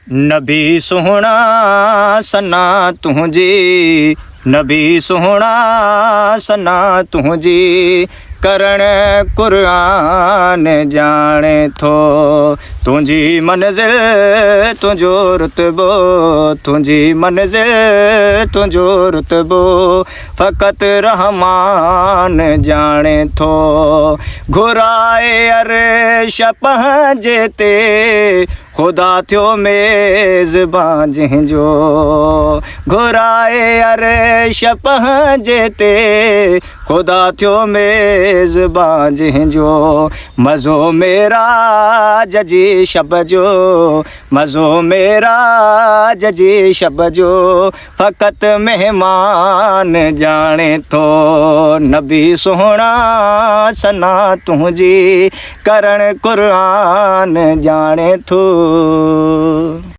नबी सोहना सना तुझी, नबी सोहना सना तुझी, करण कुरान जाने थो। तुझी मंज़िल तुझो रुतबो, तुझी मंज़िल तुझो रुतबो, फ़क़त रहमान जाने थो। घुराए अर्श पंहिंजे ते, ख़ुदा थियो मेज़बान जंहिंजो। घुराए अर्श पंहिंजे ते, ख़ुदा थियो मेज़बान जंहिंजो। मज़ो मेराज जी शब जो, मज़ो मेराज जी शब जो, फ़क़त महिमान जाने थो। नबी सोहना सना तुझी, करण कुरान जाने थो।